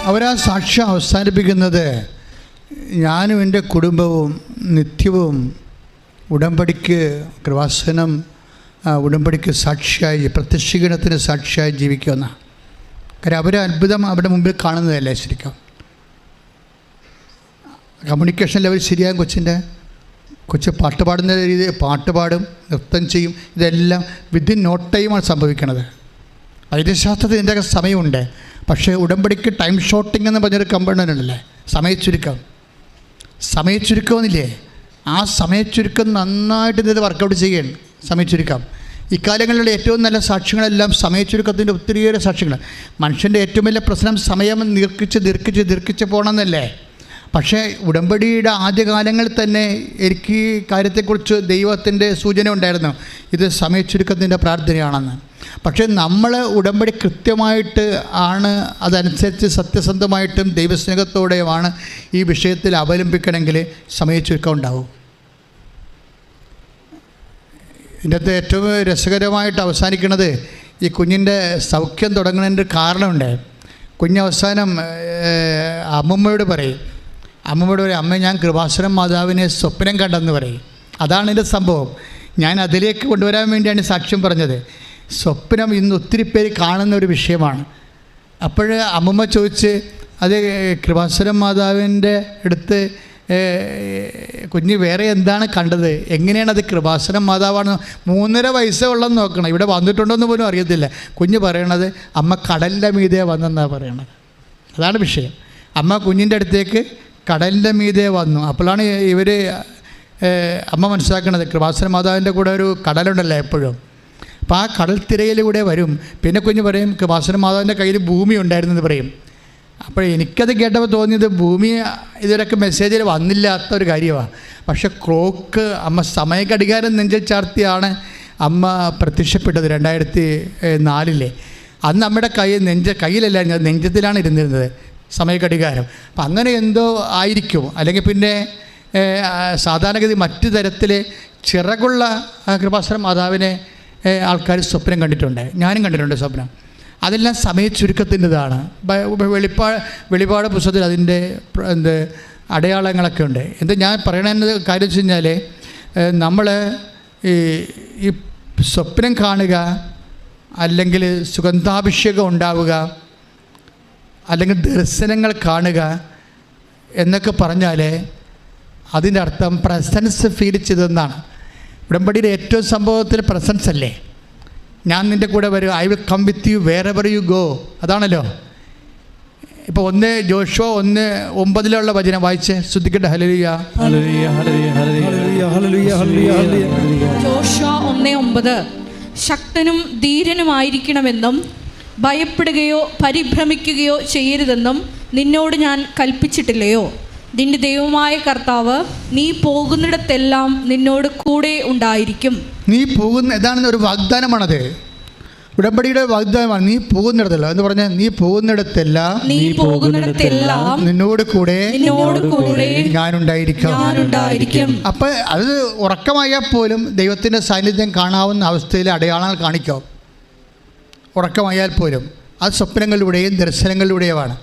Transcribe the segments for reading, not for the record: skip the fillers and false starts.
അവരാ സാക്ഷ്യം അവസാനിപ്പിക്കുന്നത് ഞാനും എൻ്റെ കുടുംബവും നിത്യവും ഉടമ്പടിക്ക് കൃപാസനം ഉടമ്പടിക്ക് സാക്ഷിയായി പ്രത്യക്ഷീകരണത്തിന് സാക്ഷിയായി ജീവിക്കുന്ന. കാര്യം അവർ അത്ഭുതം അവരുടെ മുമ്പിൽ കാണുന്നതല്ലേ ശരിക്കും. കമ്മ്യൂണിക്കേഷൻ ലെവൽ ശരിയാകും. കൊച്ച് പാട്ട് പാടുന്ന രീതി പാട്ട് പാടും, നൃത്തം ചെയ്യും. ഇതെല്ലാം വിത്തിൻ നോ ടൈമാണ് സംഭവിക്കുന്നത്. വൈദ്യശാസ്ത്രത്തിൽ ഇതിൻ്റെയൊക്കെ സമയമുണ്ട്. പക്ഷേ ഉടമ്പടിക്ക് ടൈം ഷോർട്ടിംഗ് എന്ന് പറഞ്ഞൊരു കമ്പണൻ്റ് ഉണ്ടല്ലേ, സമയച്ചുരുക്കമെന്നില്ലേ, ആ സമയച്ചുരുക്കം നന്നായിട്ട് ഇത് വർക്കൗട്ട് ചെയ്യണം. സമയച്ചുരുക്കം ഇക്കാലങ്ങളിലുള്ള ഏറ്റവും നല്ല സാക്ഷ്യങ്ങളെല്ലാം സമയച്ചുരുക്കത്തിൻ്റെ ഒത്തിരിയേറെ സാക്ഷ്യങ്ങൾ. മനുഷ്യൻ്റെ ഏറ്റവും വലിയ പ്രശ്നം സമയം ദീർഘിച്ച് പോകണമെന്നല്ലേ. പക്ഷേ ഉടമ്പടിയുടെ ആദ്യകാലങ്ങളിൽ തന്നെ എനിക്ക് ഈ കാര്യത്തെക്കുറിച്ച് ദൈവത്തിൻ്റെ സൂചന ഉണ്ടായിരുന്നു, ഇത് സമയച്ചുരുക്കത്തിൻ്റെ പ്രാർത്ഥനയാണെന്ന്. പക്ഷേ നമ്മൾ ഉടമ്പടി കൃത്യമായിട്ട് ആണ്, അതനുസരിച്ച് സത്യസന്ധമായിട്ടും ദൈവസ്നേഹത്തോടെയുമാണ് ഈ വിഷയത്തിൽ അവലംബിക്കണമെങ്കിൽ സമയച്ചുരുക്കം ഉണ്ടാവും. ഇതിൻ്റെ അകത്ത് ഏറ്റവും രസകരമായിട്ട് അവസാനിക്കുന്നത് ഈ കുഞ്ഞിൻ്റെ സൗഖ്യം തുടങ്ങുന്നതിൻ്റെ കാരണമുണ്ട്. കുഞ്ഞവസാനം അമ്മമ്മയോട് പറയും, അമ്മ ഞാൻ കൃപാസനം മാതാവിനെ സ്വപ്നം കണ്ടെന്ന് പറയും. അതാണ് ഇതിൻ്റെ സംഭവം. ഞാൻ അതിലേക്ക് കൊണ്ടുവരാൻ വേണ്ടിയാണ് സാക്ഷ്യം പറഞ്ഞത്. സ്വപ്നം ഇന്ന് ഒത്തിരി പേര് കാണുന്ന ഒരു വിഷയമാണ്. അപ്പോൾ അമ്മമ്മ ചോദിച്ച്, അത് കൃപാസനം മാതാവിൻ്റെ അടുത്ത് കുഞ്ഞ് വേറെ എന്താണ് കണ്ടത്, എങ്ങനെയാണത് കൃപാസനം മാതാവാണ്? 3.5 വയസ്സുള്ളതെന്ന് നോക്കണം, ഇവിടെ വന്നിട്ടുണ്ടോയെന്ന് പോലും അറിയത്തില്ല. കുഞ്ഞ് പറയണത് അമ്മ കടലിൻ്റെ മീതെ വന്നെന്നാണ് പറയണത്. അതാണ് വിഷയം. അമ്മ കുഞ്ഞിൻ്റെ അടുത്തേക്ക് കടലിൻ്റെ മീതെ വന്നു. അപ്പോഴാണ് അമ്മ മനസ്സിലാക്കണത് കൃപാസന മാതാവിൻ്റെ കൂടെ ഒരു കടലുണ്ടല്ലോ എപ്പോഴും. അപ്പോൾ ആ കടൽ തിരയിലൂടെ വരും. പിന്നെ കുഞ്ഞ് പറയും കൃപാസന മാതാവിൻ്റെ കയ്യിൽ ഭൂമി ഉണ്ടായിരുന്നെന്ന് പറയും. അപ്പോൾ എനിക്കത് കേട്ടപ്പോൾ തോന്നിയത് ഭൂമി ഇതുവരെയൊക്കെ മെസ്സേജിൽ വന്നില്ലാത്ത ഒരു കാര്യമാണ്. പക്ഷേ ക്ലോക്ക് അമ്മ സമയഘടികാരം നെഞ്ചിൽ ചാർത്തിയാണ് അമ്മ പ്രത്യക്ഷപ്പെട്ടത് 2004. അന്ന് നമ്മുടെ കയ്യിലല്ല, നെഞ്ചത്തിലാണ് ഇരുന്നിരുന്നത് സമയഘടികാരം. അപ്പം അങ്ങനെ എന്തോ ആയിരിക്കും. അല്ലെങ്കിൽ പിന്നെ സാധാരണഗതി മറ്റു തരത്തിൽ ചിറകുള്ള കൃപാസന മാതാവിനെ ആൾക്കാർ സ്വപ്നം കണ്ടിട്ടുണ്ട്. ഞാനും കണ്ടിട്ടുണ്ട് സ്വപ്നം. അതെല്ലാം സമയച്ചുരുക്കത്തിൻ്റെതാണ്. വെളിപാട് പുസ്തകത്തിൽ അതിൻ്റെ അടയാളങ്ങളൊക്കെ ഉണ്ട്. എന്താ ഞാൻ പറയണത് കാര്യം വെച്ച് കഴിഞ്ഞാൽ, നമ്മൾ ഈ സ്വപ്നം കാണുക, അല്ലെങ്കിൽ സുഗന്ധാഭിഷേകം ഉണ്ടാവുക, അല്ലെങ്കിൽ ദർശനങ്ങൾ കാണുക എന്നൊക്കെ പറഞ്ഞാൽ അതിൻ്റെ അർത്ഥം പ്രസൻസ് ഫീൽ ചെയ്തതെന്നാണ്. ഉടമ്പടിയുടെ ഏറ്റവും സംഭവത്തിൽ പ്രസൻസ് അല്ലേ. ഞാൻ നിൻ്റെ കൂടെ വരും, I will come with you wherever you go. അതാണല്ലോ. ഇപ്പോൾ 1 ജോഷുവ 1:9 വചനം വായിച്ച് ശ്രദ്ധിക്കട്ടെ. Hallelujah hallelujah hallelujah hallelujah hallelujah. Joshua 1:9 ശക്തനും ധീരനുമായിരിക്കണമെന്നും ഭയപ്പെടുകയോ പരിഭ്രമിക്കുകയോ ചെയ്യരുതെന്നും നിന്നോട് ഞാൻ കൽപ്പിച്ചിട്ടില്ലയോ? നിന്റെ ദൈവമായ കർത്താവ് നീ പോകുന്നിടത്തെല്ലാം നിന്നോട് കൂടെ ഉണ്ടായിരിക്കും. നീ പോകുന്ന ഇതാണ് ഒരു വാഗ്ദാനമാണത്. ഉടമ്പടിയുടെ വാഗ്ദാനമാണ്. നീ പോകുന്നിടത്തല്ല എന്ന് പറഞ്ഞാൽ നീ പോകുന്നിടത്തെല്ലാം നിന്നോട് കൂടെ ഞാനുണ്ടായിരിക്കും. അപ്പം അത് ഉറക്കമായാൽ പോലും ദൈവത്തിൻ്റെ സാന്നിധ്യം കാണാവുന്ന അവസ്ഥയിൽ അടയാളങ്ങൾ കാണിക്കാം. ഉറക്കമായാൽ പോലും അത് സ്വപ്നങ്ങളിലൂടെയും ദർശനങ്ങളിലൂടെയുമാണ്.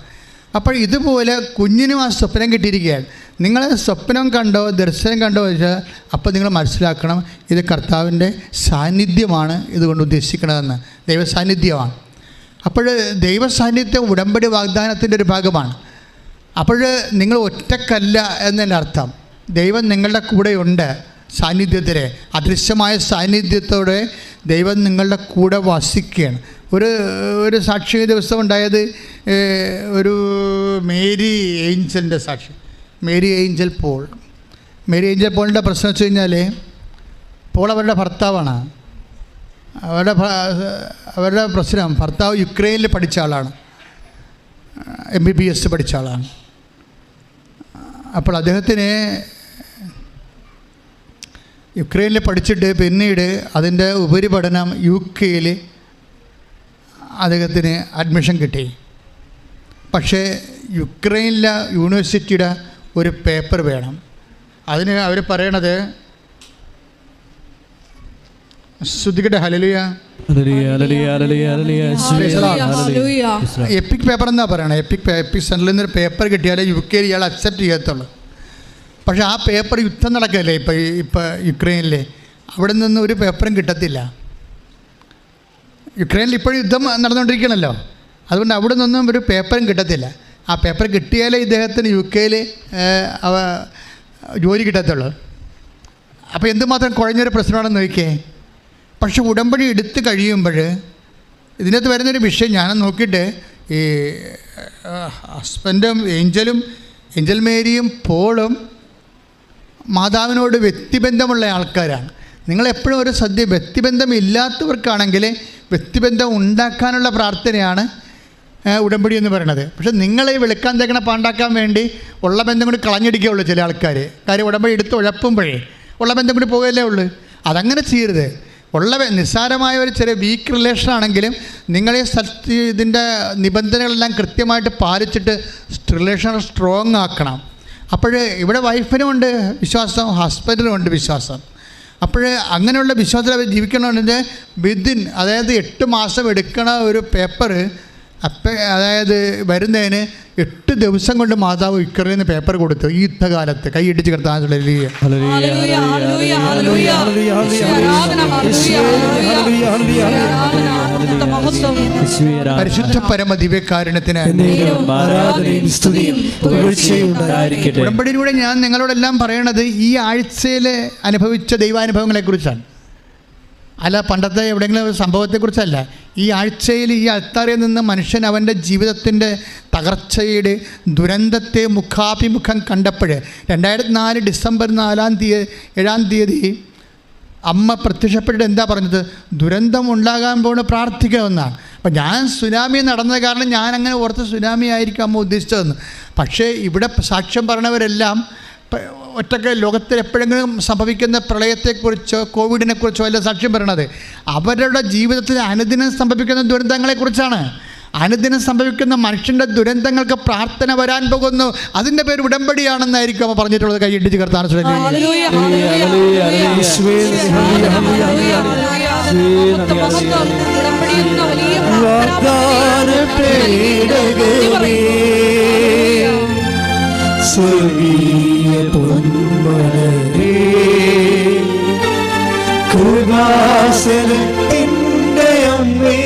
അപ്പോൾ ഇതുപോലെ കുഞ്ഞിനും ആ സ്വപ്നം കിട്ടിയിരിക്കുകയാണ്. നിങ്ങൾ സ്വപ്നം കണ്ടോ ദർശനം കണ്ടോ വെച്ചാൽ അപ്പോൾ നിങ്ങൾ മനസ്സിലാക്കണം, ഇത് കർത്താവിൻ്റെ സാന്നിധ്യമാണ് ഇതുകൊണ്ട് ഉദ്ദേശിക്കണതെന്ന്. ദൈവസാന്നിധ്യമാണ്. അപ്പോൾ ദൈവസാന്നിധ്യം ഉടമ്പടി വാഗ്ദാനത്തിൻ്റെ ഒരു ഭാഗമാണ്. അപ്പോൾ നിങ്ങൾ ഒറ്റക്കല്ല എന്നതിൻ്റെ അർത്ഥം. ദൈവം നിങ്ങളുടെ കൂടെയുണ്ട്. സാന്നിധ്യത്തിലെ അദൃശ്യമായ സാന്നിധ്യത്തോടെ ദൈവം നിങ്ങളുടെ കൂടെ വസിക്കുകയാണ്. ഒരു സാക്ഷി ദിവസം ഉണ്ടായത് ഒരു മേരി ഏഞ്ചലിൻ്റെ സാക്ഷി, മേരി ഏഞ്ചൽ പോളിൻ്റെ പ്രശ്നം വെച്ച് കഴിഞ്ഞാൽ, പോൾ അവരുടെ ഭർത്താവാണ്. അവരുടെ പ്രശ്നം, ഭർത്താവ് യുക്രൈനിൽ പഠിച്ച ആളാണ്, MBBS പഠിച്ച ആളാണ്. അപ്പോൾ അദ്ദേഹത്തിന് യുക്രൈനിൽ പഠിച്ചിട്ട് പിന്നീട് അതിൻ്റെ ഉപരിപഠനം UK അദ്ദേഹത്തിന് അഡ്മിഷൻ കിട്ടി. പക്ഷേ യുക്രൈനിലെ യൂണിവേഴ്സിറ്റിയുടെ ഒരു പേപ്പർ വേണം. അതിന് അവർ പറയണത് ശ്രുതികട്ടെ. ഹല്ലേലൂയ. എപ്പിക് പേപ്പർ എന്നാ പറയണത്. എപ്പിക് സെൻറ്ററിൽ നിന്നൊരു പേപ്പർ കിട്ടിയാലേ UK ഇയാൾ അക്സെപ്റ്റ് ചെയ്യത്തുള്ളൂ. പക്ഷേ ആ പേപ്പർ യുദ്ധം നടക്കുകയല്ലേ ഇപ്പോൾ യുക്രൈനിൽ. അവിടെ നിന്ന് ഒരു പേപ്പറും കിട്ടത്തില്ല. യുക്രൈനിൽ ഇപ്പോഴും യുദ്ധം നടന്നുകൊണ്ടിരിക്കണമല്ലോ. അതുകൊണ്ട് അവിടെ നിന്നൊന്നും ഒരു പേപ്പറും കിട്ടത്തില്ല. ആ പേപ്പർ കിട്ടിയാലേ ഇദ്ദേഹത്തിന് UK ജോലി കിട്ടത്തുള്ളൂ. അപ്പോൾ എന്തുമാത്രം കുഴഞ്ഞൊരു പ്രശ്നമാണെന്ന് നോക്കിയേ. പക്ഷെ ഉടമ്പടി എടുത്ത് കഴിയുമ്പോൾ ഇതിനകത്ത് വരുന്നൊരു വിഷയം ഞാൻ നോക്കിയിട്ട്, ഈ ഹസ്ബൻഡും ഏഞ്ചൽ മേരിയും പോളും മാതാവിനോട് വ്യക്തിബന്ധമുള്ള ആൾക്കാരാണ്. നിങ്ങളെപ്പോഴും ഒരു വ്യക്തിബന്ധം ഇല്ലാത്തവർക്കാണെങ്കിൽ വ്യക്തിബന്ധം ഉണ്ടാക്കാനുള്ള പ്രാർത്ഥനയാണ് ഉടമ്പടി എന്ന് പറയുന്നത്. പക്ഷേ നിങ്ങളെ വെളുക്കാൻ തേക്കണ പാണ്ടാക്കാൻ വേണ്ടി ഉള്ള ബന്ധം കൂടി കളഞ്ഞിടിക്കുകയുള്ളൂ ചില ആൾക്കാർ. കാര്യം ഉടമ്പടി എടുത്ത് ഉഴപ്പുമ്പോഴേ ഉള്ള ബന്ധം കൂടി പോകുകയല്ലേ ഉള്ളൂ. അതങ്ങനെ ചെയ്യരുത്. ഉള്ള നിസ്സാരമായ ഒരു ചെറിയ വീക്ക് റിലേഷൻ ആണെങ്കിലും നിങ്ങളെ ഇതിൻ്റെ നിബന്ധനകളെല്ലാം കൃത്യമായിട്ട് പാലിച്ചിട്ട് റിലേഷൻ സ്ട്രോങ് ആക്കണം. അപ്പോൾ ഇവിടെ വൈഫിനും ഉണ്ട് വിശ്വാസം, ഹസ്ബൻഡിനും ഉണ്ട് വിശ്വാസം. അപ്പോൾ അങ്ങനെയുള്ള വിശ്വാസത്തിൽ അവർ ജീവിക്കണമെങ്കിൽ അതായത് 8 മാസം എടുക്കണ ഒരു പേപ്പർ അതായത് വരുന്നതിന് 8 ദിവസം കൊണ്ട് മാതാവ് യുക്രൈനിൽ നിന്ന് പേപ്പർ കൊടുത്തു. ഈ യുദ്ധകാലത്ത് കൈയിടിച്ച് കിടത്താൻ. പരിശുദ്ധ പരമ ദിവ്യകാരുണ്യത്തിന് ഉടമ്പടിയിലൂടെ ഞാൻ നിങ്ങളോടെല്ലാം പറയണത് ഈ ആഴ്ചയിൽ അനുഭവിച്ച ദൈവാനുഭവങ്ങളെക്കുറിച്ചാണ്. അല്ല പണ്ടത്തെ എവിടെയെങ്കിലും സംഭവത്തെക്കുറിച്ചല്ല. ഈ ആഴ്ചയിൽ ഈ അൾത്താരയിൽ നിന്ന് മനുഷ്യൻ അവൻ്റെ ജീവിതത്തിൻ്റെ തകർച്ചയുടെ ദുരന്തത്തെ മുഖാഭിമുഖം കണ്ടപ്പോൾ 2004 ഡിസംബർ 7-ാം തീയതി അമ്മ പ്രത്യക്ഷപ്പെട്ടിട്ട് എന്താ പറഞ്ഞത്? ദുരന്തം ഉണ്ടാകാൻ പോകുന്ന പ്രാർത്ഥിക്കണമെന്നാണ്. അപ്പം ഞാൻ സുനാമി നടന്നത് കാരണം ഞാൻ അങ്ങനെ ഓർത്ത് സുനാമി ആയിരിക്കും അമ്മ ഉദ്ദേശിച്ചതെന്ന്. പക്ഷേ ഇവിടെ സാക്ഷ്യം പറഞ്ഞവരെല്ലാം ഒറ്റയ്ക്ക് ലോകത്തിൽ എപ്പോഴെങ്കിലും സംഭവിക്കുന്ന പ്രളയത്തെക്കുറിച്ചോ കോവിഡിനെക്കുറിച്ചോ അല്ല സാക്ഷ്യം പറയണത്. അവരുടെ ജീവിതത്തിൽ അനുദിനം സംഭവിക്കുന്ന ദുരന്തങ്ങളെക്കുറിച്ചാണ്. അനുദിനം സംഭവിക്കുന്ന മനുഷ്യൻ്റെ ദുരന്തങ്ങൾക്ക് പ്രാർത്ഥന വരാൻ പോകുന്നു. അതിൻ്റെ പേര് ഉടമ്പടിയാണെന്നായിരിക്കും അവ പറഞ്ഞിട്ടുള്ളത്. കൈയിടിച്ച് കർത്താൻ സ്വർഗീയ പൊന്മലരേ കൃപാസനത്തിൻ്റെ അമ്മേ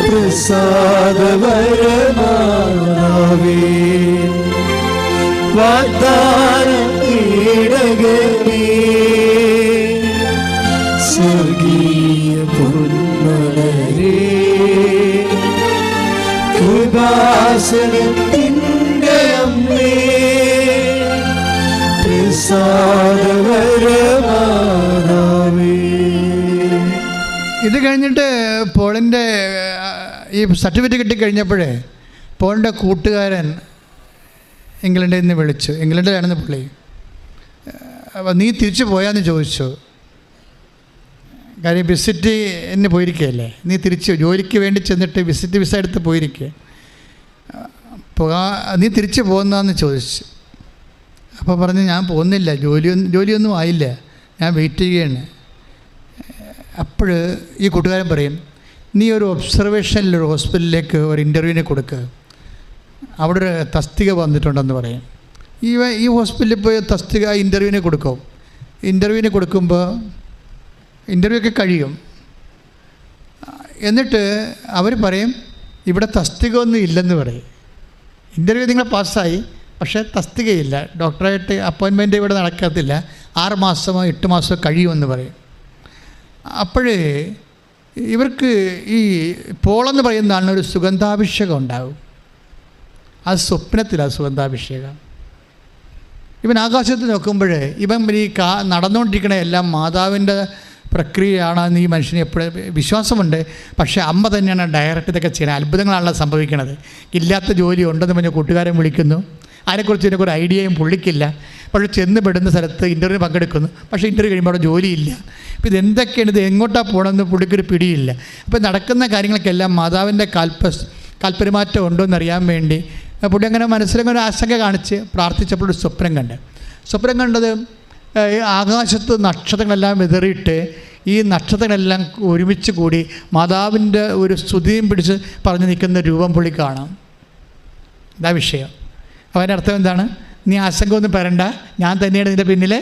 പ്രസാദവരമാവേ വാഗ്ദാന പീഠകമേ സ്വർഗീയ പൊന്മലരേ കൃപാസനത്തിൻ്റെ അമ്മേ പ്രസാദവരമാവേ. ഇത് കഴിഞ്ഞിട്ട് പോളിൻ്റെ ഈ സർട്ടിഫിക്കറ്റ് കിട്ടിക്കഴിഞ്ഞപ്പോഴേ പോളിൻ്റെ കൂട്ടുകാരൻ ഇംഗ്ലണ്ടിൽ നിന്ന് വിളിച്ചു. ഇംഗ്ലണ്ടിലാണെന്ന് പുള്ളി. അപ്പോൾ നീ തിരിച്ചു പോയാന്ന് ചോദിച്ചു. കാര്യം വിസിറ്റിന് പോയിരിക്കുകയല്ലേ, നീ തിരിച്ച് ജോലിക്ക് വേണ്ടി ചെന്നിട്ട് വിസിറ്റ് വിസ എടുത്ത് പോയിരിക്കുക, നീ തിരിച്ച് പോകുന്നതെന്ന് ചോദിച്ചു. അപ്പോൾ പറഞ്ഞ് ഞാൻ പോകുന്നില്ല, ജോലിയൊന്നും ആയില്ല, ഞാൻ വെയിറ്റ് ചെയ്യുകയാണ്. അപ്പോൾ ഈ കൂട്ടുകാരൻ പറയും, നീ ഒരു ഒബ്സർവേഷനിൽ ഒരു ഹോസ്പിറ്റലിലേക്ക് ഒരു ഇൻ്റർവ്യൂവിനെ കൊടുക്കുക, അവിടെ ഒരു തസ്തിക വന്നിട്ടുണ്ടെന്ന് പറയും. ഈ ഹോസ്പിറ്റലിൽ പോയി തസ്തിക ഇൻ്റർവ്യൂവിനെ കൊടുക്കും. ഇൻ്റർവ്യൂവിന് കൊടുക്കുമ്പോൾ ഇൻ്റർവ്യൂ ഒക്കെ കഴിയും. എന്നിട്ട് അവർ പറയും ഇവിടെ തസ്തിക ഒന്നും ഇല്ലെന്ന് പറയും. ഇൻ്റർവ്യൂ നിങ്ങൾ പാസ്സായി, പക്ഷേ തസ്തികയില്ല, ഡോക്ടറായിട്ട് അപ്പോയിൻമെൻറ്റ് ഇവിടെ നടക്കത്തില്ല, 6 മാസമോ 8 മാസമോ കഴിയുമെന്ന് പറയും. അപ്പോഴേ ഇവർക്ക് ഈ പോളെന്ന് പറയുന്ന ആളിന് ഒരു സുഗന്ധാഭിഷേകം ഉണ്ടാകും. അത് സ്വപ്നത്തിലാണ് സുഗന്ധാഭിഷേകം. ഇവൻ ആകാശത്ത് നോക്കുമ്പോൾ ഇവൻ ഈ നടന്നുകൊണ്ടിരിക്കണ എല്ലാം മാതാവിൻ്റെ പ്രക്രിയയാണെന്ന് ഈ മനുഷ്യന് എപ്പോഴും വിശ്വാസമുണ്ട്. പക്ഷേ അമ്മ തന്നെയാണ് ഡയറക്റ്റ് ഇതൊക്കെ ചെയ്യണത്. അത്ഭുതങ്ങളാണല്ലോ സംഭവിക്കണത്. ഇല്ലാത്ത ജോലി ഉണ്ടെന്ന് പറഞ്ഞ കൂട്ടുകാരൻ വിളിക്കുന്നു. അതിനെക്കുറിച്ച് ഇതിനൊക്കെ ഒരു ഐഡിയയും പുള്ളിക്കില്ല. പക്ഷേ ചെന്ന് പെടുന്ന സ്ഥലത്ത് ഇൻ്റർവ്യൂ പങ്കെടുക്കുന്നു. പക്ഷേ ഇൻ്റർവ്യൂ കഴിയുമ്പോൾ അവിടെ ജോലിയില്ല. അപ്പോൾ ഇതെന്തൊക്കെയാണ്, ഇത് എങ്ങോട്ടാണ് പോകണമെന്ന് പുള്ളിക്കൊരു പിടിയില്ല. അപ്പോൾ നടക്കുന്ന കാര്യങ്ങൾക്കെല്ലാം മാതാവിൻ്റെ കാൽപെരുമാറ്റം ഉണ്ടോ എന്നറിയാൻ വേണ്ടി പുള്ളി അങ്ങനെ മനസ്സിലങ്ങനെ ആശങ്ക കാണിച്ച് പ്രാർത്ഥിച്ചപ്പോൾ ഒരു സ്വപ്നം കണ്ടത് ആകാശത്ത് നക്ഷത്രങ്ങളെല്ലാം വിതറിയിട്ട് ഈ നക്ഷത്രങ്ങളെല്ലാം ഒരുമിച്ച് കൂടി മാതാവിൻ്റെ ഒരു സ്തുതിയും പിടിച്ച് പറഞ്ഞു നിൽക്കുന്ന രൂപം പുള്ളി കാണാം. ഇതാ വിഷയം. അവൻ്റെ അർത്ഥം എന്താണ്? നീ ആശങ്കയൊന്നും പറയണ്ട, ഞാൻ തന്നെയാണ് ഇതിൻ്റെ പിന്നിൽ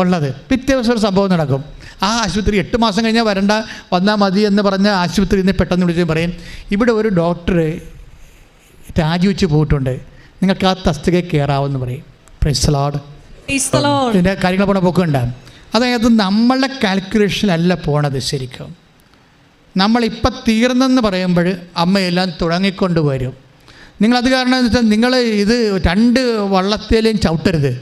ഉള്ളത്. പിറ്റേ ദിവസം ഒരു സംഭവം നടക്കും. ആ ആശുപത്രി 8 മാസം കഴിഞ്ഞാൽ വരണ്ട, വന്നാൽ മതി എന്ന് പറഞ്ഞ ആശുപത്രിയിൽ നിന്ന് പെട്ടെന്ന് വിളിച്ച് പറയും, ഇവിടെ ഒരു ഡോക്ടർ രാജിവെച്ച് പോയിട്ടുണ്ട്, നിങ്ങൾക്ക് ആ തസ്തികയിൽ കയറാമെന്ന് പറയും. Praise the Lord. ഇതിൻ്റെ കാര്യങ്ങൾ പോണ പോക്കുണ്ടാകും. അതായത് നമ്മളുടെ കാൽക്കുലേഷനല്ല പോണത്. ശരിക്കും നമ്മളിപ്പം തീർന്നെന്ന് പറയുമ്പോൾ അമ്മയെല്ലാം തുടങ്ങിക്കൊണ്ട് വരും. നിങ്ങളത് കാരണം എന്ന് വെച്ചാൽ നിങ്ങൾ ഇത് 2 വള്ളത്തേലും ചവിട്ടരുത്.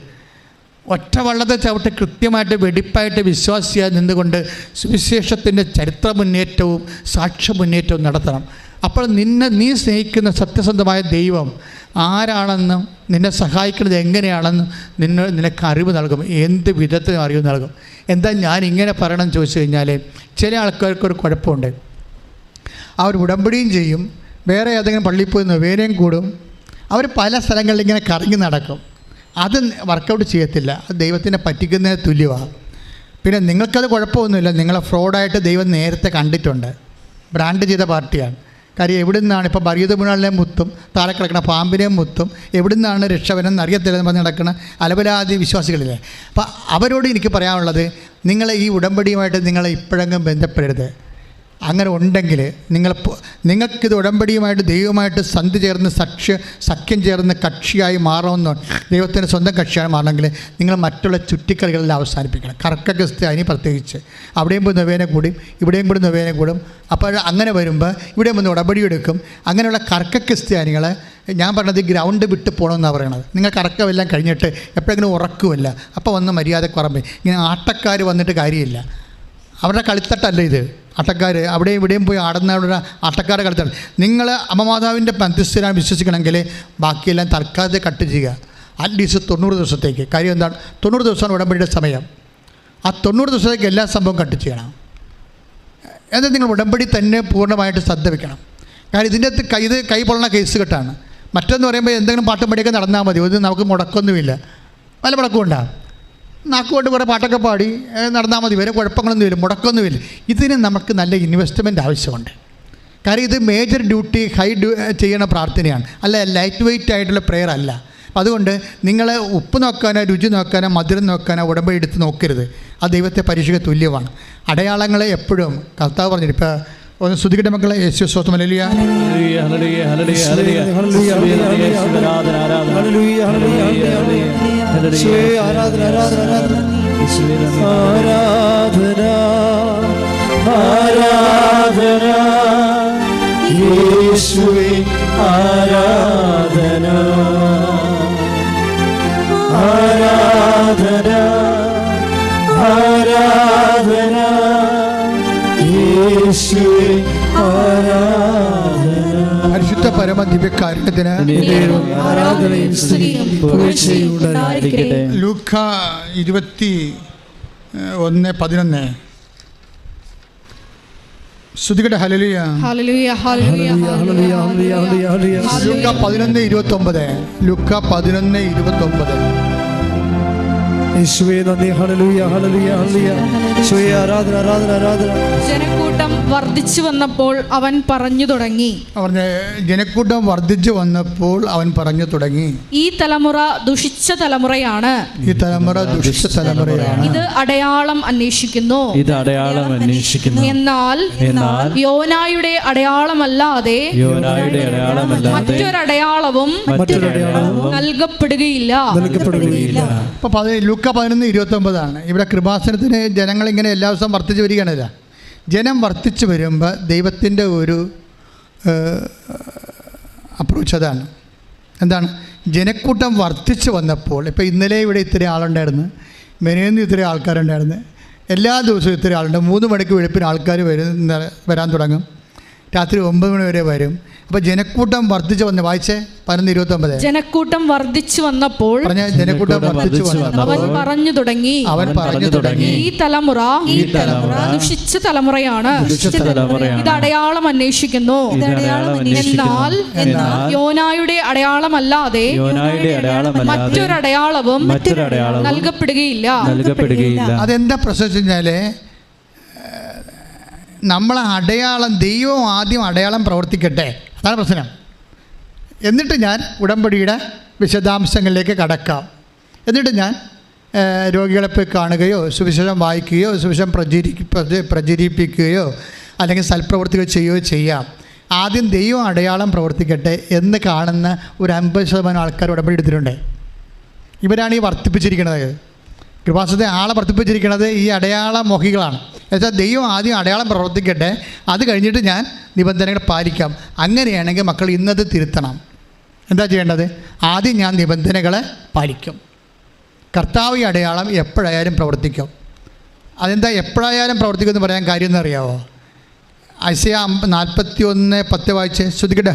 ഒറ്റ വള്ളത്തെ ചവിട്ട് കൃത്യമായിട്ട് വെടിപ്പായിട്ട് വിശ്വാസിയായി നിന്നുകൊണ്ട് സുവിശേഷത്തിൻ്റെ ചരിത്ര മുന്നേറ്റവും സാക്ഷ്യ മുന്നേറ്റവും നടത്തണം. അപ്പോൾ നീ സ്നേഹിക്കുന്ന സത്യസന്ധമായ ദൈവം ആരാണെന്നും നിന്നെ സഹായിക്കുന്നത് എങ്ങനെയാണെന്നും നിനക്ക് അറിവ് നൽകും. എന്ത് വിധത്തിലും അറിവ് നൽകും. എന്താ ഞാൻ ഇങ്ങനെ പറയണമെന്ന് ചോദിച്ചു കഴിഞ്ഞാൽ, ചില ആൾക്കാർക്കൊരു കുഴപ്പമുണ്ട്. അവർ ഉടമ്പടിയും ചെയ്യും, വേറെ ഏതെങ്കിലും പള്ളിയിൽ പോയി നൊവേനയും കൂടും, അവർ പല സ്ഥലങ്ങളിൽ ഇങ്ങനെ കറങ്ങി നടക്കും. അത് വർക്കൗട്ട് ചെയ്യത്തില്ല. അത് ദൈവത്തിനെ പറ്റിക്കുന്നതിന് തുല്യമാണ്. പിന്നെ നിങ്ങൾക്കത് കുഴപ്പമൊന്നുമില്ല. നിങ്ങളെ ഫ്രോഡായിട്ട് ദൈവം നേരത്തെ കണ്ടിട്ടുണ്ട്. ബ്രാൻഡ് ചെയ്ത പാർട്ടിയാണ്. കാര്യം എവിടെ നിന്നാണ് ഇപ്പോൾ ബറിയത് മുനാളിനെ മുത്തും താഴെ കിടക്കുന്ന പാമ്പിനെയും മുത്തും എവിടെ നിന്നാണ് രക്ഷവനെന്ന് അറിയത്തില്ലെന്ന് പറഞ്ഞ് നടക്കുന്ന അലപലാതി വിശ്വാസികളില്ലേ. അപ്പോൾ അവരോട് എനിക്ക് പറയാനുള്ളത്, നിങ്ങൾ ഈ ഉടമ്പടിയുമായിട്ട് നിങ്ങൾ ഇപ്പോഴെങ്കിലും ബന്ധപ്പെടരുത്. അങ്ങനെ ഉണ്ടെങ്കിൽ നിങ്ങൾക്കിത് ഉടമ്പടിയുമായിട്ട് ദൈവമായിട്ട് സന്ധി ചേർന്ന് സഖ്യം ചേർന്ന് കക്ഷിയായി മാറണമെന്നോ ദൈവത്തിൻ്റെ സ്വന്തം കക്ഷിയായി മാറണമെങ്കിൽ നിങ്ങൾ മറ്റുള്ള ചുറ്റിക്കളികളെല്ലാം അവസാനിപ്പിക്കണം. കർക്ക ക്രിസ്ത്യാനി പ്രത്യേകിച്ച് അവിടെയും പോയി നൊവേന കൂടും, ഇവിടെയും കൂടി നൊവേന കൂടും. അപ്പോൾ അങ്ങനെ വരുമ്പോൾ ഇവിടെ വന്ന് ഉടമ്പടി എടുക്കും. അങ്ങനെയുള്ള കർക്ക ക്രിസ്ത്യാനികളെ ഞാൻ പറഞ്ഞത് ഗ്രൗണ്ട് വിട്ട് പോകണമെന്നാണ് പറയണത്. നിങ്ങൾ കറക്കമെല്ലാം കഴിഞ്ഞിട്ട് എപ്പോഴെങ്കിലും ഉറക്കുമല്ല, അപ്പോൾ വന്ന് മര്യാദ കുറമ്പ്. ഇങ്ങനെ ആട്ടക്കാർ വന്നിട്ട് കാര്യമില്ല. അവരുടെ കളിത്തട്ടല്ല ഇത്. ആട്ടക്കാർ അവിടെയും ഇവിടെയും പോയി ആടുന്നവരുടെ ആട്ടക്കാരെ കളിത്തട്ട്. നിങ്ങൾ അമ്മമാതാവിൻ്റെ മധ്യസ്ഥരാണ് വിശ്വസിക്കണമെങ്കിൽ ബാക്കിയെല്ലാം തൽക്കാലത്തെ കട്ട് ചെയ്യുക. അറ്റ്ലീസ്റ്റ് 90 ദിവസത്തേക്ക്. കാര്യം എന്താണ്? 90 ദിവസമാണ് ഉടമ്പടിയുടെ സമയം. ആ 90 ദിവസത്തേക്ക് എല്ലാ സംഭവം കട്ട് ചെയ്യണം. എന്നാൽ നിങ്ങൾ ഉടമ്പടി തന്നെ പൂർണ്ണമായിട്ട് ശ്രദ്ധ വയ്ക്കണം. കാര്യം ഇതിൻ്റെ അകത്ത് കൈ പൊള്ളണ കേസ് കെട്ടാണ്. മറ്റൊന്ന് പറയുമ്പോൾ എന്തെങ്കിലും പാട്ടും പടിയൊക്കെ നടന്നാൽ മതി. ഇത് നമുക്ക് മുടക്കൊന്നുമില്ല, വല്ല മുടക്കം ഉണ്ടാകും. നാക്കുകൊണ്ട് കുറേ പാട്ടൊക്കെ പാടി നടന്നാൽ മതി, വേറെ കുഴപ്പങ്ങളൊന്നുമില്ല, മുടക്കൊന്നുമില്ല. ഇതിന് നമുക്ക് നല്ല ഇൻവെസ്റ്റ്മെൻറ്റ് ആവശ്യമുണ്ട്. കാര്യം ഇത് മേജർ ഡ്യൂട്ടി ചെയ്യണ പ്രാർത്ഥനയാണ്, അല്ല ലൈറ്റ് വെയ്റ്റ് ആയിട്ടുള്ള പ്രെയർ അല്ല. അതുകൊണ്ട് നിങ്ങൾ ഉപ്പ് നോക്കാനോ രുചി നോക്കാനോ മധുരം നോക്കാനോ ഉടമ്പടി എടുത്ത് നോക്കരുത്. അത് ദൈവത്തെ പരീക്ഷയ്ക്ക് തുല്യമാണ്. അടയാളങ്ങളെ എപ്പോഴും കർത്താവ് പറഞ്ഞിട്ട് ഇപ്പോൾ ഒന്ന് ശ്രുതിക്കട്ടെ മക്കളെ. യേശു സ്തോത്രം. ഹല്ലേലൂയ യേശുവേ ആരാധന, ആരാധന, ആരാധന, യേശുവേ ആരാധന. പരിശുദ്ധ പരമ ദിവ്യകാരുണ്യത്തിന് ആരാധനയും സ്തുതിയും പുകഴ്ചയും ഉണ്ടായിരിക്കട്ടെ. ലൂക്ക 21:11 ശ്രുതികട്ടെ. Hallelujah hallelujah hallelujah hallelujah. ലൂക്ക 11:29. ലൂക്ക 11:29. യേശുവേ നന്ദി. Hallelujah hallelujah hallelujah. യേശുവേ ആരാധന ആരാധന ആരാധന. ജനക്കൂട്ടം വർദ്ധിച്ചു വന്നപ്പോൾ അവൻ പറഞ്ഞു തുടങ്ങി. ജനക്കൂട്ടം വർദ്ധിച്ചു വന്നപ്പോൾ അവൻ പറഞ്ഞു തുടങ്ങി, ഈ തലമുറ ദുഷിച്ച തലമുറയാണ്, ഈ തലമുറ ദുഷിച്ച തലമുറയാണ്. ഇത് അടയാളം അന്വേഷിക്കുന്നു, ഇത് അടയാളം അന്വേഷിക്കുന്നു. എന്നാൽ യോനായുടെ അടയാളമല്ലാതെ മറ്റൊരടയാളവും നൽകപ്പെടുകയില്ല. അപ്പോൾ ലൂക്ക 11:29 ഇവിടെ കൃപാസനത്തിന് ജനങ്ങളിങ്ങനെ എല്ലാ ദിവസവും വർദ്ധിച്ചു വരികയാണില്ല. ജനം വർദ്ധിച്ചു വരുമ്പോൾ ദൈവത്തിൻ്റെ ഒരു അപ്രോച്ച് അതാണ്. എന്താണ്? ജനക്കൂട്ടം വർദ്ധിച്ചു വന്നപ്പോൾ, ഇപ്പോൾ ഇന്നലെ ഇവിടെ ഇത്തിരി ആളുണ്ടായിരുന്നു, മെനേന്ന് ഇത്തിരി ആൾക്കാരുണ്ടായിരുന്നു, എല്ലാ ദിവസവും ഇത്തിരി ആളുണ്ട്. 3 മണിക്ക് വെളുപ്പിന് ആൾക്കാർ വരാൻ തുടങ്ങും, രാത്രി 9 മണി വരെ വരും. അപ്പോൾ ജനക്കൂട്ടം വർദ്ധിച്ചു വന്ന് വായിച്ചേ 11:29. ജനക്കൂട്ടം വർദ്ധിച്ചു വന്നപ്പോൾ പറഞ്ഞ ജനക്കൂട്ടം വർദ്ധിച്ചു വന്നപ്പോൾ അവൻ പറഞ്ഞു തുടങ്ങി ഈ തലമുറ ദുഷിച്ച തലമുറയാണ്, ഇത് അടയാളം അന്വേഷിക്കുന്നു. എന്നാൽ യോനായുടെ അടയാളമല്ലാതെ മറ്റൊരടയാളവും നൽകപ്പെടുകയില്ല. അതെന്താ പ്രശ്നം വെച്ചാൽ നമ്മളെ അടയാളം, ദൈവം ആദ്യം അടയാളം പ്രവർത്തിക്കട്ടെ, അതാണ് പ്രശ്നം. എന്നിട്ട് ഞാൻ ഉടമ്പടിയുടെ വിശദാംശങ്ങളിലേക്ക് കടക്കാം. എന്നിട്ട് ഞാൻ രോഗികളെ പോയി കാണുകയോ സുവിശേഷം വായിക്കുകയോ സുവിശേഷം പ്രചരിപ്പിക്കുകയോ അല്ലെങ്കിൽ സൽപ്രവർത്തികൾ ചെയ്യുകയോ ചെയ്യാം. ആദ്യം ദൈവം അടയാളം പ്രവർത്തിക്കട്ടെ എന്ന് കാണുന്ന ഒരു 50% ആൾക്കാർ ഉടമ്പടി എടുത്തിട്ടുണ്ട്. ഇവരാണ് ഈ വർദ്ധിപ്പിച്ചിരിക്കുന്നത്. കൃപാസനത്തെ ആളെ വർദ്ധിപ്പിച്ചിരിക്കുന്നത് ഈ അടയാള മോഹികളാണ്. എന്നുവെച്ചാൽ ദൈവം ആദ്യം അടയാളം പ്രവർത്തിക്കട്ടെ, അത് കഴിഞ്ഞിട്ട് ഞാൻ നിബന്ധനകൾ പാലിക്കാം. അങ്ങനെയാണെങ്കിൽ മക്കൾ ഇന്നത് തിരുത്തണം. എന്താ ചെയ്യേണ്ടത്? ആദ്യം ഞാൻ നിബന്ധനകളെ പാലിക്കും. കർത്താവ് ഈ അടയാളം എപ്പോഴായാലും പ്രവർത്തിക്കും. അതെന്താ എപ്പോഴായാലും പ്രവർത്തിക്കുമെന്ന് പറയാൻ കാര്യം എന്നറിയാവോ? ഐസയ 41:10 വായിച്ച് ശ്രുതിക്കട്ടെ.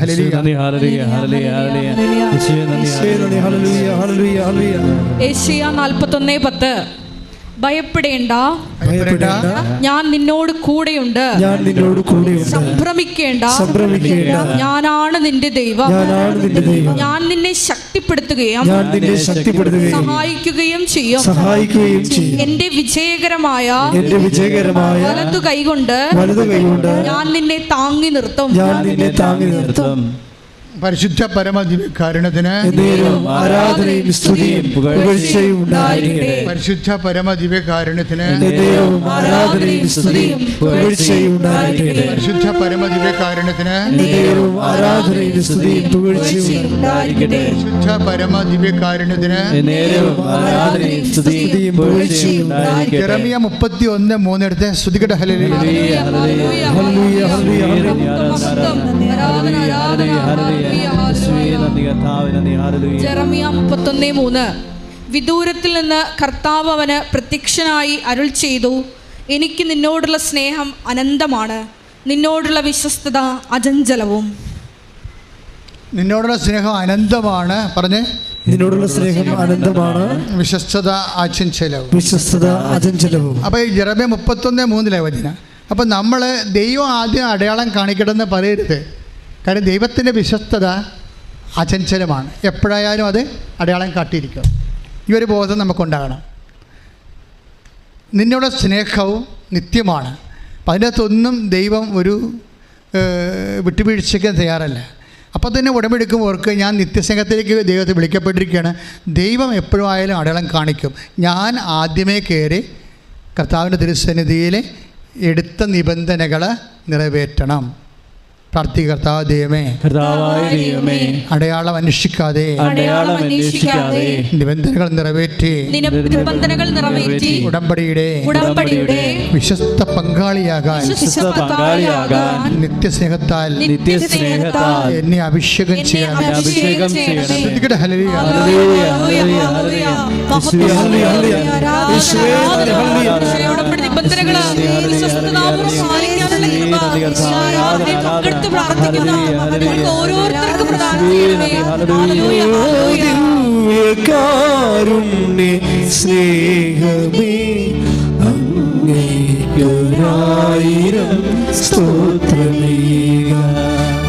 യേശയ്യാ 41:10. ഭയപ്പെടേണ്ട, ഞാൻ നിന്നോട് കൂടെയുണ്ട്. സംഭ്രമിക്കേണ്ട, ഞാനാണ് നിന്റെ ദൈവം. ഞാൻ നിന്നെ ശക്തിപ്പെടുത്തുകയും സഹായിക്കുകയും ചെയ്യും. എന്റെ വിജയകരമായ വലതു കൈകൊണ്ട് ഞാൻ നിന്നെ താങ്ങി നിർത്തും. പരിശുദ്ധ പരമദിവ്യകാരുണ്യത്തിന് ആരാധനയും സ്തുതിയും പുകഴ്ചയും ഉണ്ടായിരിക്കട്ടെ. പരിശുദ്ധ പരമദിവ്യകാരുണ്യത്തിന് ആരാധനയും സ്തുതിയും പുകഴ്ചയും ഉണ്ടായിരിക്കട്ടെ. പരിശുദ്ധ പരമദിവ്യകാരുണ്യത്തിന് ആരാധനയും സ്തുതിയും പുകഴ്ചയും ഉണ്ടായിരിക്കട്ടെ. പരിശുദ്ധ പരമദിവ്യകാരുണ്യത്തിന് ആരാധനയും സ്തുതിയും പുകഴ്ചയും ഉണ്ടായിരിക്കട്ടെ. യെരമ്യാ 31:3 എടുത്ത് ശ്രുതിക്കട്ടെ. ഹല്ലേലൂയ. ജെറമ്യാ 31:3. വിദൂരത്തിൽ നിന്ന് കർത്താവ് അവന് പ്രത്യക്ഷനായി അരുൾ ചെയ്തു, എനിക്ക് നിന്നോടുള്ള സ്നേഹം അനന്തമാണ്, നിന്നോടുള്ള വിശ്വസ്തത അചഞ്ചലവും. നിന്നോടുള്ള സ്നേഹം അനന്തമാണ്. പറഞ്ഞ്, നിന്നോടുള്ള സ്നേഹം അനന്തമാണ്, വിശ്വസ്തത അചഞ്ചലവും. അപ്പോൾ ഈ യെരമ്യാ 31:3 വചനം. അപ്പോൾ നമ്മൾ ദൈവം ആദ്യം അടയാളം കാണിക്കണമെന്ന് പറയരുത്. കാരണം ദൈവത്തിൻ്റെ വിശ്വസ്തത അചഞ്ചലമാണ്. എപ്പോഴായാലും അത് അടയാളം കാട്ടിയിരിക്കും. ഈ ഒരു ബോധം നമുക്കുണ്ടാകണം. നിന്നോട് സ്നേഹവും നിത്യമാണ്. അപ്പം അതിനകത്തൊന്നും ദൈവം ഒരു വിട്ടുവീഴ്ചയ്ക്ക് തയ്യാറല്ല. അപ്പോൾ തന്നെ ഉടമ്പെടുക്കുമ്പോൾ ഓർക്ക് ഞാൻ നിത്യസ്നേഹത്തിലേക്ക് ദൈവത്തെ വിളിക്കപ്പെട്ടിരിക്കുകയാണ്. ദൈവം എപ്പോഴും ആയാലും അടയാളം കാണിക്കും. ഞാൻ ആദ്യമേ കയറി കർത്താവിൻ്റെ തിരുസന്നിധിയിൽ എടുത്ത നിബന്ധനകൾ നിറവേറ്റണം. പ്രാർത്ഥിക്കുക. കർത്താവ് ദൈവമേ, അടയാളം അന്വേഷിക്കാതെ നിബന്ധനകൾ നിറവേറ്റി ഉടമ്പടിയുടെ വിശ്വസ്ത പങ്കാളിയാകാൻ നിത്യസ്നേഹത്താൽ എന്നെ അഭിഷേകം ചെയ്യണം. കാരുണ്യ സ്നേഹമേ, അങ്ങേയൊരായിരം സ്തോത്രമേക.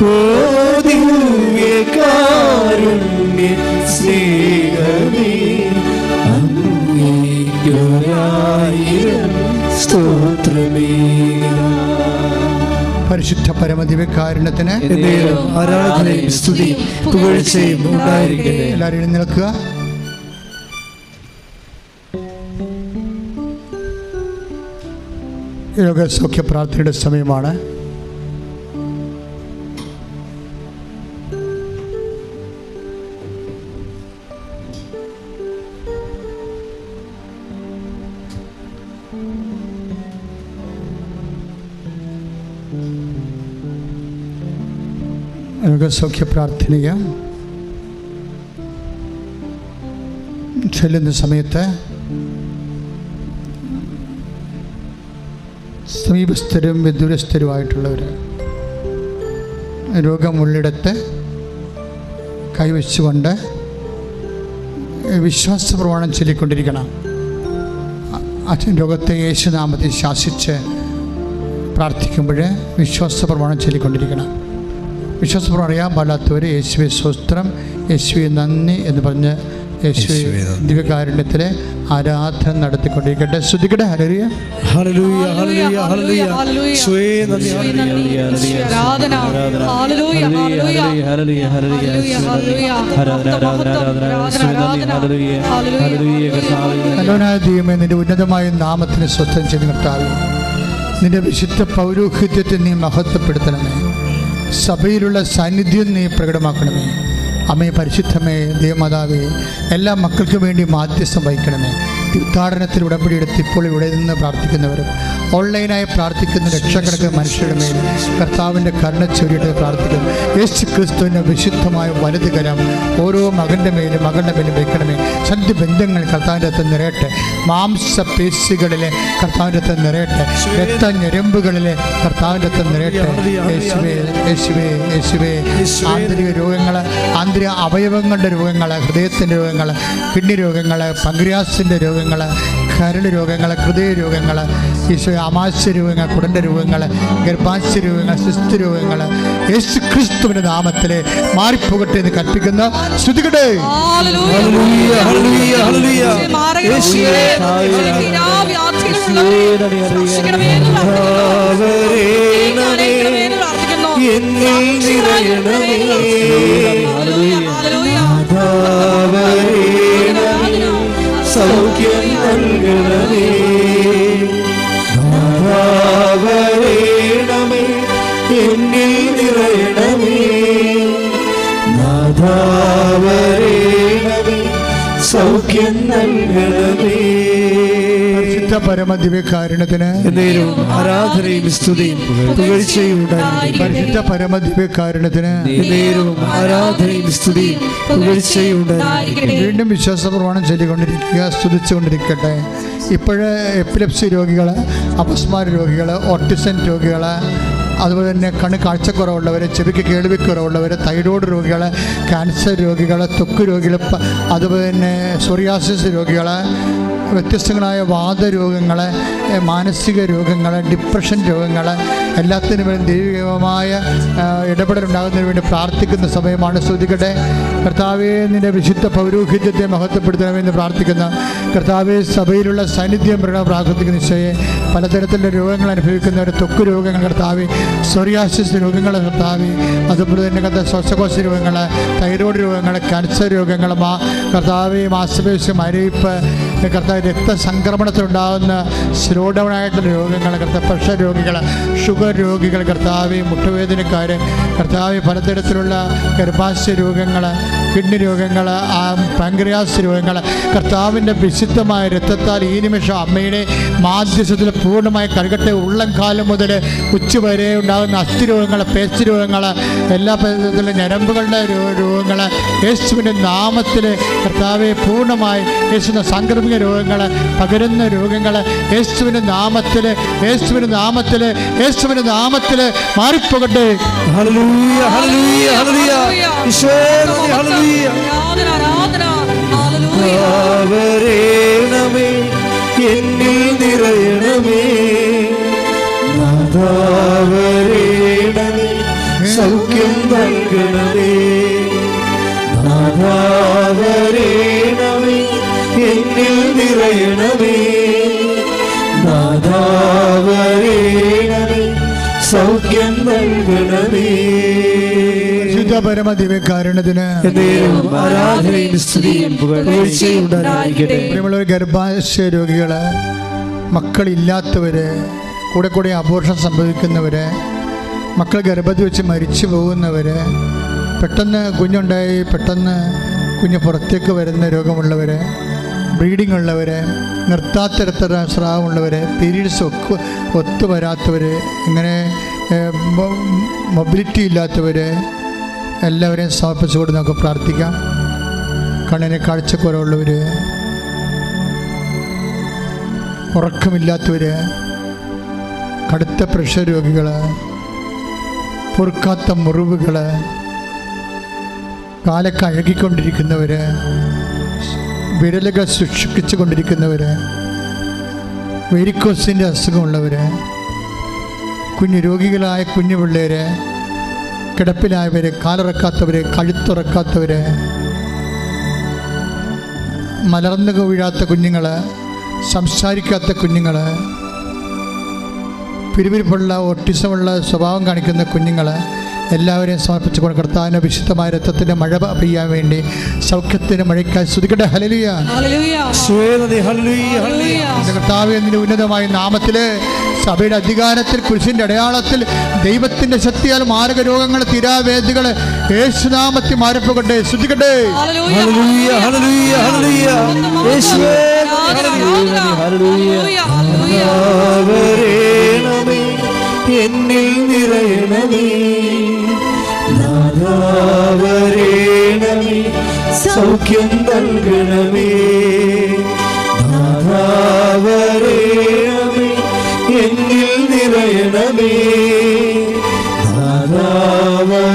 ഓ ദിവ്യ കാരുണ്യ സ്നേഹമേ, അങ്ങേയൊരായിരം സ്തോത്രമേക. പരിശുദ്ധ പരമദിവ്യകാരുണ്യത്തിന് ആരാധനയും സ്തുതിയും പുകഴ്ചയും ഉണ്ടായിരിക്കട്ടെ. എല്ലാവരും എഴുന്നേൽക്കുക. രോഗസൗഖ്യ പ്രാർത്ഥനയുടെ സമയമാണ്. രോഗസൗഖ്യ പ്രാർത്ഥനയെ ചൊല്ലുന്ന സമയത്ത് സമീപസ്ഥരും വിദൂരസ്ഥരുമായിട്ടുള്ളവർ രോഗമുള്ളിടത്ത് കൈവച്ചുകൊണ്ട് വിശ്വാസ പ്രമാണം ചൊല്ലിക്കൊണ്ടിരിക്കണം. അച്ഛൻ രോഗത്തെ യേശുനാമത്തിൽ ശാസിച്ച് പ്രാർത്ഥിക്കുമ്പോൾ വിശ്വാസ പ്രമാണം ചൊല്ലിക്കൊണ്ടിരിക്കണം. വിശ്വാസ പ്രമാണം അറിയാൻ പാടാത്തവർ യേശുവെ സ്വസ്ത്രം, യേശുവെ നന്ദി എന്ന് പറഞ്ഞ് യേശുവെ ദിവ്യകാരുണ്യത്തിലെ ആരാധന നടത്തിക്കൊണ്ടിരിക്കട്ടെ. ശ്രുതിക്കട്ടെ. ഹല്ലേലൂയ ഹല്ലേലൂയ ഹല്ലേലൂയ ഹല്ലേലൂയ യേശുവേ നന്ദി ഹല്ലേലൂയ ആരാധന hallelujah hallelujah hallelujah hallelujah hallelujah. ദൈവമേ, നിന്റെ ഉന്നതമായ നാമത്തിന് സ്വസ്ഥം ചെയ്ത് കർത്താവേ, നിന്റെ വിശുദ്ധ പൗരോഹിത്യത്തെ നീ മഹത്വപ്പെടുത്തണമേ. സഭയിലുള്ള സാന്നിധ്യം നീ പ്രകടമാക്കണമേ. അമ്മേ, പരിശുദ്ധമേ, ദൈവമാതാവേ, എല്ലാ മക്കൾക്കും വേണ്ടി മാധ്യസ്ഥം വഹിക്കണമേ. തീർത്ഥാടനത്തിൽ ഉടമ്പടിയെടുത്ത് ഇപ്പോൾ ഇവിടെ നിന്ന് പ്രാർത്ഥിക്കുന്നവരും ഓൺലൈനായി പ്രാർത്ഥിക്കുന്ന ലക്ഷക്കണക്കിന് മനുഷ്യരുടെ മേൽ കർത്താവിൻ്റെ കരുണ ചൊരിയിട്ട് പ്രാർത്ഥിക്കുന്നു. യേശു ക്രിസ്തുവിൻ്റെ വിശുദ്ധമായ വലത് കരം ഓരോ മകൻ്റെ മേലും മകളുടെ മേലും വയ്ക്കണമേ. സന്ധ്യ ബന്ധങ്ങൾ കർത്താവിൻ്റെ അകത്ത് നിറയട്ടെ. മാംസപേശികളിലെ കർത്താവിൻ്റെ അകത്ത് നിറയട്ടെ. രക്തഞരമ്പുകളിലെ കർത്താവിൻ്റെ അകത്ത് നിറയട്ടെ. യേശുവേ യേശുവേ യേശുവേ. ആന്തരിക രോഗങ്ങൾ, ആന്തരിക അവയവങ്ങളുടെ രോഗങ്ങൾ, ഹൃദയത്തിൻ്റെ രോഗങ്ങൾ, കിഡ്നി രോഗങ്ങൾ, പങ്ക്രിയാസിൻ്റെ രോഗങ്ങൾ, കരൾ രോഗങ്ങൾ, ഹൃദയ രോഗങ്ങൾ, ഈശോ ആമാശയ രോഗങ്ങൾ, കുടൻ്റെ രോഗങ്ങൾ, ഗർഭാശയ രോഗങ്ങൾ, സിസ്ത് രോഗങ്ങൾ യേശു ക്രിസ്തുവിൻ്റെ നാമത്തിൽ മാറിപ്പോകട്ടെ എന്ന് കൽപ്പിക്കുന്ന ശ്രുതികട്ടെ. സൗഖ്യം നൽകണമേ, നാഥാവരേണമേ, എന്നിൽ നിറയണമേ, നാഥാവരേണമേ, സൗഖ്യം നൽകണമേ. പരിശുദ്ധ പരമദിവ്യകാരുണ്യത്തിന് ആരാധനയും സ്തുതിയും പുകഴ്ചയും ഉണ്ടായിരിക്കട്ടെ. പരിശുദ്ധ പരമദിവ്യകാരുണ്യത്തിന് ആരാധനയും സ്തുതിയും പുകഴ്ചയും ഉണ്ടായിരിക്കട്ടെ. വീണ്ടും വിശ്വാസ പ്രമാണം ചൊല്ലിക്കൊണ്ടിരിക്കുക, സ്തുതിച്ചുകൊണ്ടിരിക്കട്ടെ. ഇപ്പോഴ് എപ്പിലെപ്സി രോഗികൾ, അപസ്മാര രോഗികൾ, ഓട്ടിസം രോഗികൾ, അതുപോലെ തന്നെ കാഴ്ചക്കുറവുള്ളവർ, ചെവിക്ക് കേൾവിക്കുറവുള്ളവർ, തൈറോയ്ഡ് രോഗികൾ, ക്യാൻസർ രോഗികൾ, ത്വക്ക് രോഗികൾ, അതുപോലെ തന്നെ സോറിയാസിസ് രോഗികൾ, വ്യത്യസ്തങ്ങളായ വാതരോഗങ്ങൾ, മാനസിക രോഗങ്ങൾ, ഡിപ്രഷൻ രോഗങ്ങൾ, എല്ലാത്തിനും വേണ്ടി ദൈവികമായ ഇടപെടലുണ്ടാകുന്നതിന് വേണ്ടി പ്രാർത്ഥിക്കുന്ന സമയമാണ്. സ്തുതിക്കട്ടെ. കർത്താവേ, നിൻ്റെ വിശുദ്ധ പൗരോഹിത്യത്തെ മഹത്വപ്പെടുത്തണമെന്ന് പ്രാർത്ഥിക്കുന്ന കർത്താവേ, സഭയിലുള്ള സാന്നിധ്യം പ്രാർത്ഥിക്കുന്ന ഈശോയെ, പലതരത്തിലുള്ള രോഗങ്ങൾ അനുഭവിക്കുന്നവർ, ത്വക്ക് രോഗങ്ങൾ കർത്താവേ, സോറിയാസിസ് രോഗങ്ങൾ കർത്താവേ, അതുപോലെ തന്നെ ശ്വാസകോശ രോഗങ്ങൾ, തൈറോയ്ഡ് രോഗങ്ങൾ, ക്യാൻസർ രോഗങ്ങൾ, കർത്താവേ, മാംസപേശി മരവിപ്പ് കർത്താവ്, രക്തസംക്രമണത്തിലുണ്ടാകുന്ന സ്ലോ ഡൗൺ ആയിട്ടുള്ള രോഗങ്ങൾ കർത്താവ്, പ്രഷർ രോഗികൾ, ഷുഗർ രോഗികൾ കർത്താവ്, മുട്ടുവേദനക്കാർ കർത്താവ്, പലതരത്തിലുള്ള ഗർഭാശയ രോഗങ്ങൾ, കിഡ്നി രോഗങ്ങൾ, പാങ്ക്രിയാസ് രോഗങ്ങൾ കർത്താവിൻ്റെ വിശുദ്ധമായ രക്തത്താൽ ഈ നിമിഷം അമ്മയുടെ മാധ്യസ്ഥത്തിൽ പൂർണ്ണമായി കഴുകട്ടെ. ഉള്ളംകാലം മുതൽ ഉച്ചവരെ ഉണ്ടാകുന്ന അസ്ഥി രോഗങ്ങൾ, പേശി രോഗങ്ങൾ, എല്ലാ തരത്തിലുള്ള ഞരമ്പുകളുടെ രോഗങ്ങൾ യേശുവിൻ്റെ നാമത്തിൽ കർത്താവെ പൂർണ്ണമായി യേശുവിൻ്റെ സാംക്രമിക രോഗങ്ങൾ, പകരുന്ന രോഗങ്ങൾ യേശുവിൻ്റെ നാമത്തിൽ, യേശുവിൻ്റെ നാമത്തിൽ, യേശുവിൻ്റെ നാമത്തിൽ മാറിപ്പോകട്ടെ. ഹല്ലേലൂയ ഹല്ലേലൂയ ഹല്ലേലൂയ ഈശോയെ ഹല്ലേലൂയ. നാഥാവരേണമേ, എന്നിൽ നിറയണമേ, നാഥാവരേണമേ, സൗഖ്യം നൽകണമേ, നാഥാവരേണമേ, എന്നിൽ നിറയണമേ, നാഥാവരേണമേ, സൗഖ്യം നൽകണമേ. പരിശുദ്ധ പരമദിവ്യകാരുണ്യത്തിന് ആരാധനയും സ്തുതിയും പുകഴ്ചയും ഉണ്ടായിരിക്കട്ടെ. പ്രിയമുള്ളവർ, ഗർഭാശയ രോഗികൾ, മക്കളില്ലാത്തവർ, കൂടെ കൂടെ അബോർഷൻ സംഭവിക്കുന്നവർ, മക്കൾ ഗർഭത്തിൽ വെച്ച് മരിച്ചു പോകുന്നവർ, പെട്ടെന്ന് കുഞ്ഞുണ്ടായി പെട്ടെന്ന് കുഞ്ഞ് പുറത്തേക്ക് വരുന്ന രോഗമുള്ളവർ, ബ്ലീഡിംഗ് ഉള്ളവർ, നിർത്താത്ത രക്തസ്രാവമുള്ളവർ, പീരീഡ്സ് ഒത്തുവരാത്തവർ, ഇങ്ങനെ മൊബിലിറ്റി ഇല്ലാത്തവർ എല്ലാവരെയും സമർപ്പിച്ചുകൊണ്ട് നമുക്ക് പ്രാർത്ഥിക്കാം. കണ്ണിന് കാഴ്ചക്കുറവുള്ളവർ, ഉറക്കമില്ലാത്തവർ, കടുത്ത പ്രഷർ രോഗികൾ, പൊറുക്കാത്ത മുറിവുകൾ, കാലൊക്കെ അഴകിക്കൊണ്ടിരിക്കുന്നവർ, വിരലുകൾ സൂക്ഷിച്ചു കൊണ്ടിരിക്കുന്നവർ, വെരിക്കോസിൻ്റെ അസുഖമുള്ളവർ, കുഞ്ഞു രോഗികളായ കുഞ്ഞു പിള്ളേർ, കിടപ്പിലായവർ, കാലിറക്കാത്തവർ, കഴുത്തുറക്കാത്തവർ, മലർന്നു വീഴാത്ത കുഞ്ഞുങ്ങൾ, സംസാരിക്കാത്ത കുഞ്ഞുങ്ങൾ, പിരിവിരിപ്പുള്ള ഓട്ടിസമുള്ള സ്വഭാവം കാണിക്കുന്ന കുഞ്ഞുങ്ങൾ എല്ലാവരെയും സമർപ്പിച്ചുകൊണ്ട് കർത്താവിൻ്റെ വിശുദ്ധമായ രക്തത്തിൻ്റെ മഴ പെയ്യാൻ വേണ്ടി സൗഖ്യത്തിൻ്റെ മഴയ്ക്കായി സ്തുതിക്കട്ടെ. ഹല്ലേലൂയ. കർത്താവിന്റെ ഉന്നതമായ നാമത്തിൽ സഭയുടെ അധികാരത്തിൽ കുരിശിന്റെ അടയാളത്തിൽ ദൈവത്തിന്റെ ശക്തിയാൽ മാരക രോഗങ്ങൾ, തീരാവേദികൾ യേശുനാമത്തിൽ മാരപ്പെടട്ടെ. സ്തുതിക്കട്ടെ. എന്നിൽ നിറയണമേ, നാദാവരേണമേ, സൗഖ്യം നൽകണമേ, നാദാവരേണമേ, എന്നിൽ നിറയണമേ, നാദാവരേണമേ,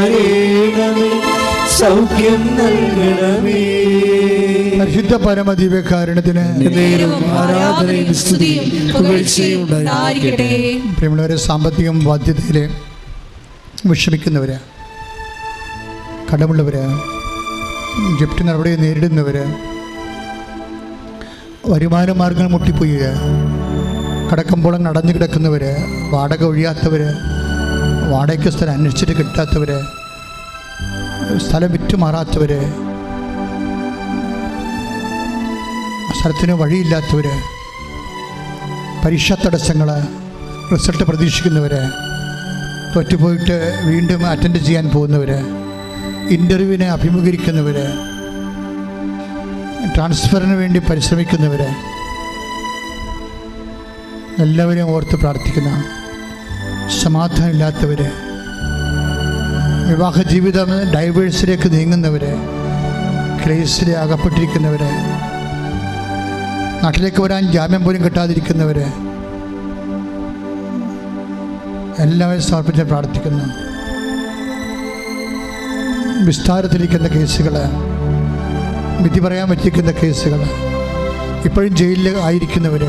സൗഖ്യം നൽകണമേ. പരിശുദ്ധ പരമദിവ്യകാരുണ്യത്തിന് ആരാധനയും സ്തുതിയും പുകഴ്ചയും ഉണ്ടായിരിക്കട്ടെ. പ്രിയമുള്ളവരെ, സാമ്പത്തികം ബാധ്യതയിൽ വിഷമിക്കുന്നവർ, കടമുള്ളവർ, ജപ്തി നടപടി നേരിടുന്നവർ, വരുമാന മാർഗങ്ങൾ മുട്ടിപ്പോയി കടക്കമ്പോളം അടഞ്ഞു കിടക്കുന്നവർ, വാടക ഒഴിയാത്തവർ, വാടകയ്ക്ക് സ്ഥലം അന്വേഷിച്ചിട്ട് കിട്ടാത്തവർ, സ്ഥലം വിറ്റുമാറാത്തവർ, സ്ഥലത്തിന് വഴിയില്ലാത്തവർ, പരീക്ഷാ തടസ്സങ്ങൾ, റിസൾട്ട് പ്രതീക്ഷിക്കുന്നവർ, തോറ്റുപോയിട്ട് വീണ്ടും അറ്റൻഡ് ചെയ്യാൻ പോകുന്നവർ, ഇൻ്റർവ്യൂവിനെ അഭിമുഖീകരിക്കുന്നവർ, ട്രാൻസ്ഫറിന് വേണ്ടി പരിശ്രമിക്കുന്നവർ, എല്ലാവരെയും ഓർത്ത് പ്രാർത്ഥിക്കുന്ന, സമാധാനമില്ലാത്തവർ, വിവാഹ ജീവിതം ഡൈവേഴ്സിലേക്ക് നീങ്ങുന്നവർ, കേസിൽ അകപ്പെട്ടിരിക്കുന്നവർ, നാട്ടിലേക്ക് വരാൻ ജാമ്യം പോലും കിട്ടാതിരിക്കുന്നവർ, എല്ലാവരും സമർപ്പിച്ച് പ്രാർത്ഥിക്കുന്നു. വിസ്താരത്തിലിരിക്കുന്ന കേസുകൾ, വിധി പറയാൻ പറ്റിയിരിക്കുന്ന കേസുകൾ, ഇപ്പോഴും ജയിലിൽ ആയിരിക്കുന്നവർ,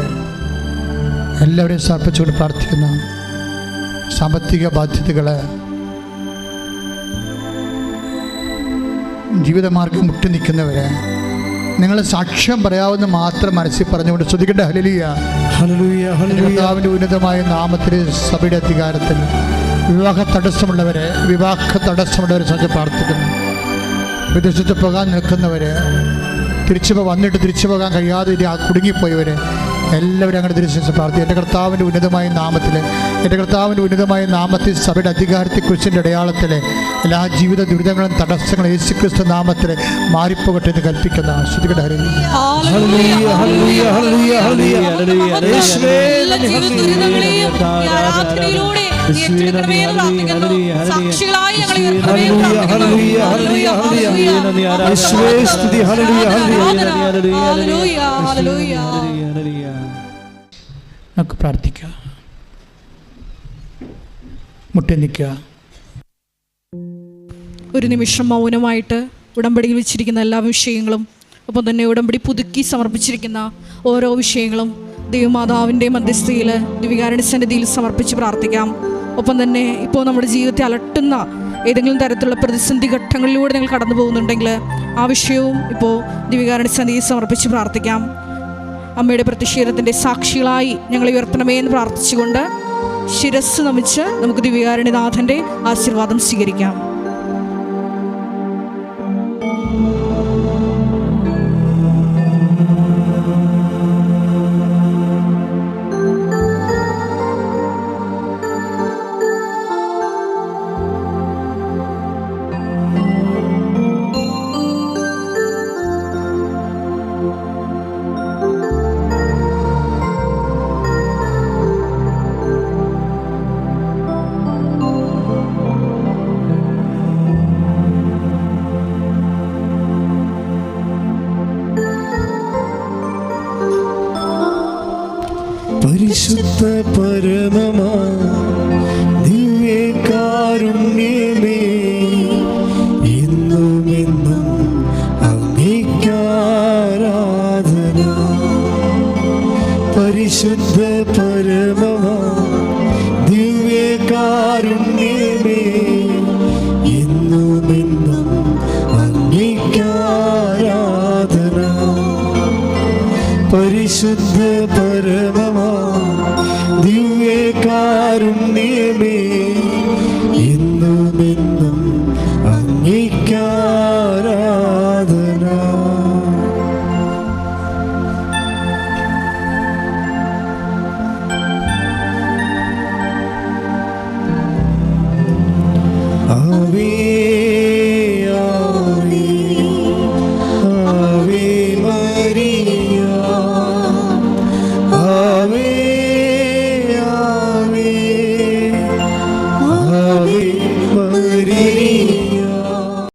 എല്ലാവരെയും സമർപ്പിച്ചുകൊണ്ട് പ്രാർത്ഥിക്കുന്നു. സാമ്പത്തിക ബാധ്യതകൾ, ജീവിതമാർഗം മുട്ടി നിൽക്കുന്നവർ, നിങ്ങൾ സാക്ഷ്യം പറയാവുന്ന മാത്രം മനസ്സിൽ പറഞ്ഞുകൊണ്ട് സ്തുതിക്കട്ടെ. ഹല്ലേലൂയ. കർത്താവിൻ്റെ ഉന്നതമായ നാമത്തിൽ സഭയുടെ അധികാരത്തിൽ വിവാഹ തടസ്സമുള്ളവരെ സംബന്ധിച്ച് പ്രാർത്ഥിക്കുന്നു. വിദേശത്ത് പോകാൻ നിൽക്കുന്നവർ, വന്നിട്ട് തിരിച്ചു പോകാൻ കഴിയാതെ കുടുങ്ങിപ്പോയവർ എല്ലാവരും അങ്ങനെ തിരിച്ചു പ്രാർത്ഥിക്കും. എൻ്റെ കർത്താവിൻ്റെ ഉന്നതമായ നാമത്തിൽ സഭയുടെ അധികാരത്തെ കുറിച്ചിൻ്റെ അടയാളത്തിൽ എല്ലാ ജീവിത ദുരിതങ്ങളും തടസ്സങ്ങളും യേശുക്രിസ്തു നാമത്തിൽ മാറിപ്പോകട്ടെ എന്ന് കൽപ്പിക്കുന്ന ശ്രുതികട നമുക്ക് പ്രാർത്ഥിക്കാം. മുട്ടി നിൽക്കുക. ഒരു നിമിഷം മൗനമായിട്ട് ഉടമ്പടിയിൽ വെച്ചിരിക്കുന്ന എല്ലാ വിഷയങ്ങളും, ഒപ്പം തന്നെ ഉടമ്പടി പുതുക്കി സമർപ്പിച്ചിരിക്കുന്ന ഓരോ വിഷയങ്ങളും ദൈവമാതാവിൻ്റെ മധ്യസ്ഥയിൽ ദിവികാരുണ്യ സന്നിധിയിൽ സമർപ്പിച്ച് പ്രാർത്ഥിക്കാം. ഒപ്പം തന്നെ ഇപ്പോൾ നമ്മുടെ ജീവിതത്തെ അലട്ടുന്ന ഏതെങ്കിലും തരത്തിലുള്ള പ്രതിസന്ധി ഘട്ടങ്ങളിലൂടെ നിങ്ങൾ കടന്നു പോകുന്നുണ്ടെങ്കിൽ ആ വിഷയവും ഇപ്പോൾ ദിവികാരുണ്യ സന്നിധിയിൽ സമർപ്പിച്ച് പ്രാർത്ഥിക്കാം. അമ്മയുടെ പ്രതിഷേധത്തിൻ്റെ സാക്ഷികളായി ഞങ്ങൾ ഉയർത്തണമേ എന്ന് പ്രാർത്ഥിച്ചുകൊണ്ട് ശിരസ് നമിച്ച് നമുക്ക് ദിവികാരുണ്യനാഥൻ്റെ ആശീർവാദം സ്വീകരിക്കാം. പരിശുദ്ധ പരമമാ ദിവ്യകാരുണ്യ എന്നും അങ്ങേക്കാരാധന. പരിശുദ്ധ പരമമാ ദിവ്യകാരുണ്യമേ, എന്നുമെന്നും അങ്ങേക്കാരാധന. പരിശുദ്ധ പരമ